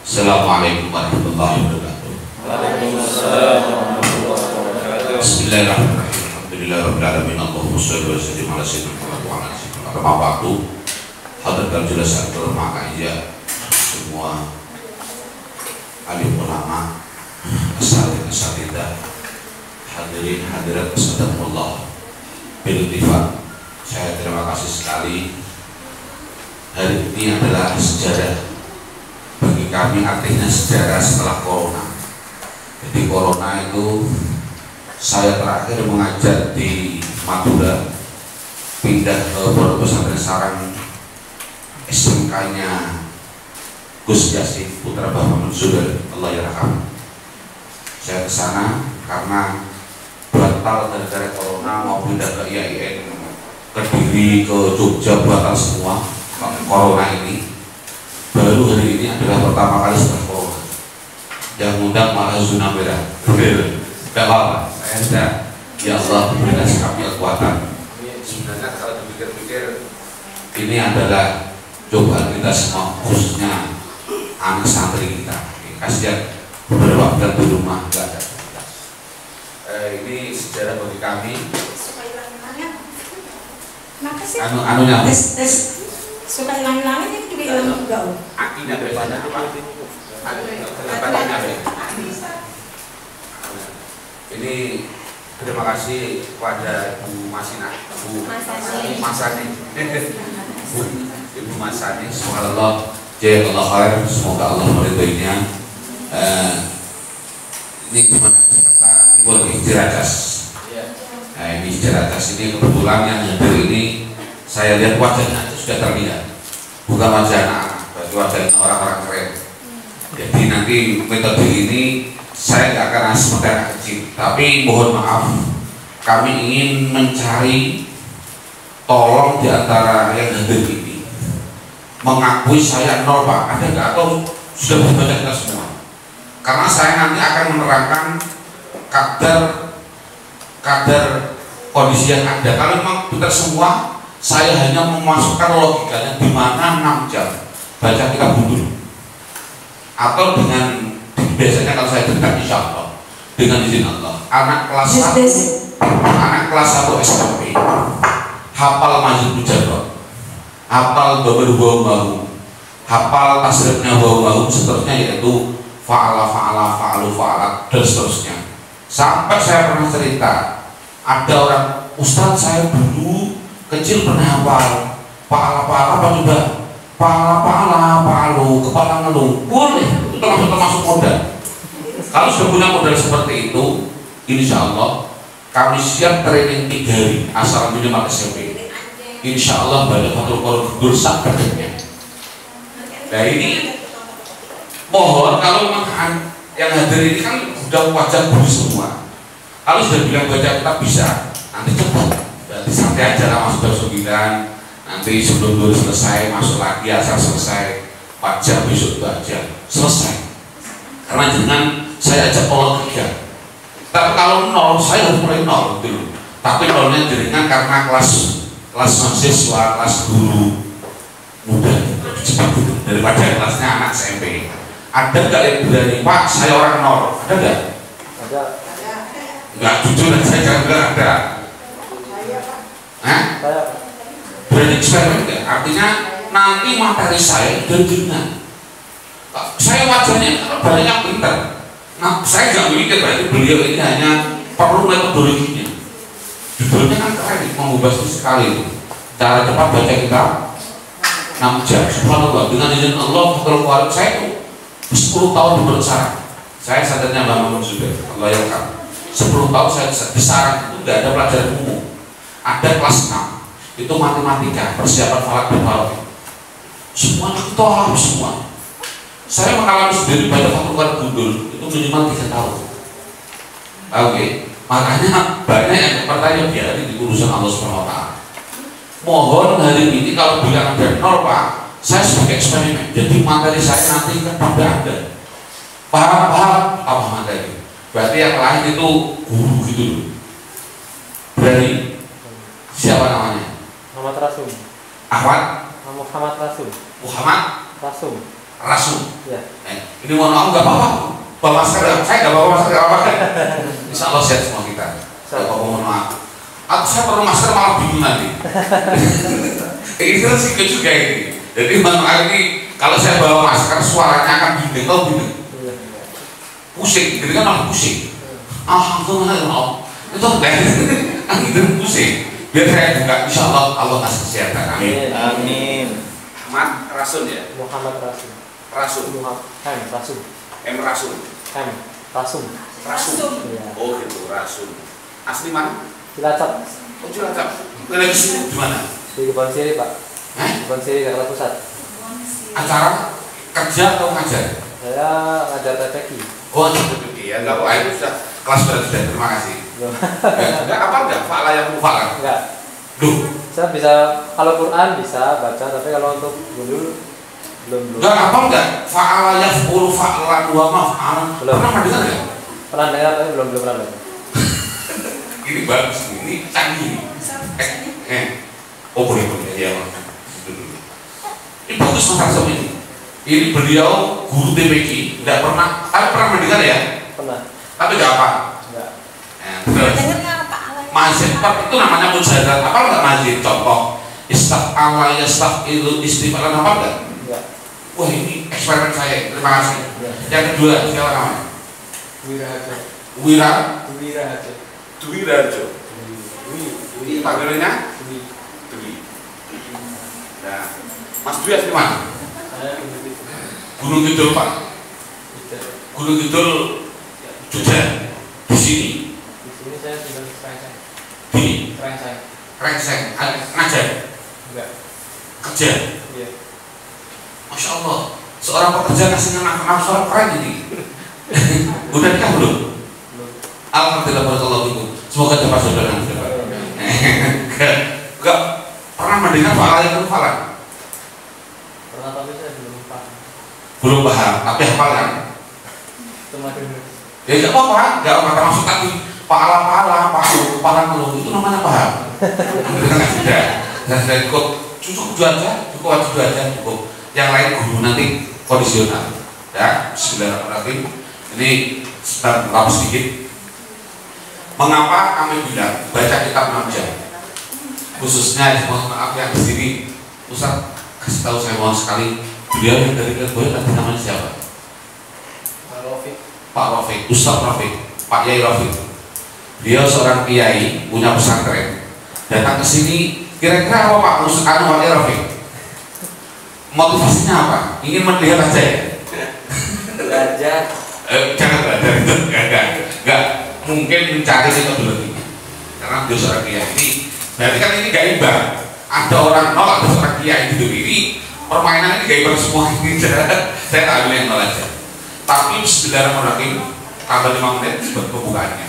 Assalamualaikum warahmatullahi wabarakatuh. Waalaikumsalam warahmatullahi wabarakatuh. Bismillahirrahmanirrahim. Alhamdulillahirabbil alamin. Allahumma shalli wa sallim ala sayyidina Muhammad wa ala alihi wa sahbihi. Hadirin jelas bermakna semua alim ulama, asatidzah, hadirin hadirat qasakumullah. Bil ittifaq, saya terima kasih sekali. Hari ini adalah sejarah bagi kami, artinya sejarah setelah corona. Jadi corona itu saya terakhir mengajar di Madura, pindah ke Pondok Pesantren Sarang, SMK-nya Gus Yasin putra Bapak Mansur, Allah yarham. Saya ke sana karena batal gara-gara corona, mau pindah ke IAIN, Kediri, ke Jogja, batal semua corona ini. Baru hari ini adalah pertama kali setelah corona yang undang malah zona merah. Tidak apa-apa, saya sudah, ya Allah berikan kami kekuatan. Sebenarnya kalau dipikir-pikir ini adalah cobaan kita semua, khususnya anak santri kita. Kasihan beberapa bulan di rumah nggak ada. Ini sejarah bagi kami. Anunya suka hilang-hilangin itu juga hilang juga. Akinya daripada apa? Ini terima kasih kepada Bu Masina, Bu Masani, Ibu Masani. Semoga Allah jazakallahu khair, semoga Allah meridhoinya. Ini gimana kata Timur Ciracas. Nah, ini Ciracas ini kebetulan yang hadir ini saya lihat wajahnya sudah terlihat, bukan wajah anak-anak, berarti wajahnya orang-orang keren. Jadi nanti metode ini saya nggak akan seperti anak kecil, tapi mohon maaf, kami ingin mencari, tolong di antara yang hadir ini mengakui saya nol Pak, ada nggak atau sudah membaca kita semua? Karena saya nanti akan menerangkan kadar kondisi yang ada. Kalau memang benar semua, saya hanya memasukkan logikanya di mana 6 jam baca kita mundur, atau dengan biasanya kalau saya dekat insya Allah dengan izin Allah anak kelas 1 SMP hafal Majid Mujarrad, hafal Babul Bahu, hafal tasrifnya Bahu, seterusnya yaitu fa'ala fa'ala fa'alu fa'alat dan seterusnya. Sampai saya pernah cerita ada orang, Ustadz saya dulu kecil pernah hafal pala-pala apa juga pala-pala, palu, kepala ngeluh, boleh, itu termasuk modal. Kalau sudah punya modal seperti itu, insya Allah kami siap training 3 hari asal minimal SMP. Insya Allah banyak faktor dosa kerjanya. Nah ini mohon, kalau memang yang hadir ini kan sudah wajah guru semua, kalau sudah bilang baca kita bisa, nanti cepat. Berarti santai aja lah, masuk jam 9, nanti sebelum dulu selesai masuk lagi, asal selesai 4 jam besok itu aja selesai. Karena jangan saya ajak pola 3. Tapi kalau 0 saya harus mulai 0 gitu. Tapi 0-nya jaringan karena kelas mahasiswa, kelas guru muda cepat gitu, daripada kelasnya anak SMP. Ada nggak yang berani Pak saya orang 0? Ada nggak? Ada. Nggak, jujur aja nggak ada. Hah? Berani eksperimen nggak? Artinya nanti materi saya dengan saya wajahnya banyak pintar. Nah saya nggak mikir berarti beliau ini hanya perlu metodologinya. Judulnya kan keren, mengubah sekali itu. Cara cepat baca kita 6 jam. Subhanallah, dengan izin Allah, kalau saya itu 10 tahun di bersarang. Saya sadarnya Mbak Mamun sudah, Allah yarham. 10 tahun saya di sarang itu nggak ada pelajaran umum. Ada kelas 6 itu matematika, persiapan falak dan falak. Semuanya kita harus semua. Saya mengalami sendiri baca faktor gundul itu minimal 3 tahun. Oke, makanya banyak yang bertanya biar di urusan Allah SWT. Mohon hari ini kalau bilang ada 0 Pak, saya sebagai eksperimen. Jadi materi saya nanti kepada Anda. Paham apa materi? Berarti yang lain itu guru gitu loh. Berani. Siapa namanya? Muhammad Rasum. Ahmad? Muhammad Rasum. Muhammad Rasum. Rasum. Ya. Ini mohon maaf nggak apa-apa. Bawa masker ya? Saya nggak bawa masker, nggak apa-apa. Insya Allah sehat semua kita. Nggak apa-apa, mohon maaf. Atau saya perlu masker malah bingung nanti. Ini kan sikit juga ini. Jadi mohon maaf ini kalau saya bawa masker suaranya akan bindeng, tau bindeng. Pusing, jadi kan malah pusing. Alhamdulillah, itu kan pusing. Biar saya buka, insya Allah Allah kasih kesehatan. Amin. Amin. Ahmad Rasul ya? Muhammad Rasul. Rasul. Muhammad Rasul. M Rasul. Rasul. Rasul. Iya. Oh gitu, Rasul. Asli mana? Cilacap. Oh Cilacap. Lagi sini di mana? Di Kebon Siri, Pak. Kebon Siri, Jakarta Pusat. Acara kerja atau ngajar? Saya ngajar TPQ. Oh, ngajar ya. Enggak apa-apa, itu sudah kelas berat sudah. Terima kasih. Enggak apa enggak? Fa'ala yang mufa'ala. Enggak. Duh. Saya bisa kalau Quran bisa baca, tapi kalau untuk gundul belum. Enggak apa enggak? Fa'ala yaf'ulu fa'lan wa maf'alan. Belum. Pernah mendengar enggak? Pernah dengar tapi belum pernah dengar. Ini bagus, ini canggih. Oh boleh ya. Ini bagus Mas Rasul ini. Ini beliau guru TPQ, tidak pernah, pernah mendengar ya? Pernah. Tapi enggak apa? Enggak. Dengarnya apa alay? Mazid itu namanya mujahadah. Apa enggak mazid? Contoh istaf'ala yastaf'ilu istifalan apa enggak? Enggak. Wah ini eksperimen saya, terima kasih. Ya. Yang kedua, siapa namanya? Wiraharjo. Wiraharjo. Wiraharjo. Ini panggilannya? Dwi. Nah, Mas Dwi asli mana? Saya Gunung Kidul Pak. Gunung Kidul Jogja. Di sini. Di sini saya tinggal di Krengseng. Di Krengseng. Krengseng. Ngajar. Enggak. Kerja. Iya. Masya Allah. Seorang pekerja kasih anak seorang keren ini. Udah nikah belum? Belum. Alhamdulillah barakallahu fikum. Semoga dapat saudara nanti. Enggak pernah mendengar fa'ala yang fa'ala. Pernah tapi saya belum paham. Belum paham, tapi hafal kan? Cuma dengar. Ya enggak apa-apa, enggak apa termasuk tadi fa'ala itu namanya paham. Sudah. Dan sudah cukup itu aja, cukup. Yang lain guru nanti kondisional. Ya, bismillahirrahmanirrahim. Ini sebentar melapis sedikit. Mengapa kami bilang baca kitab 6 jam? Khususnya mohon maaf yang di sini Ustaz kasih tahu saya mohon sekali, beliau yang dari Lirboyo nanti namanya siapa? Pak Rafiq, Ustaz Rafiq, Pak Yai Rafiq. Beliau seorang kiai punya pesantren. Datang ke sini, kira-kira apa Pak Ustaz Pak Yai Rafiq? Motivasinya apa? Ingin melihat aja ya? Belajar. Jangan belajar itu, enggak. Mungkin mencari metodologi. Karena beliau seorang kiai ini, berarti kan ini gak imbang. Ada orang nolak seorang kiai gitu ini, permainan ini gak imbang semua ini. Saya tak ambil yang nol aja. Tapi bismillahirrahmanirrahim, tambah 5 menit sebagai pembukaannya.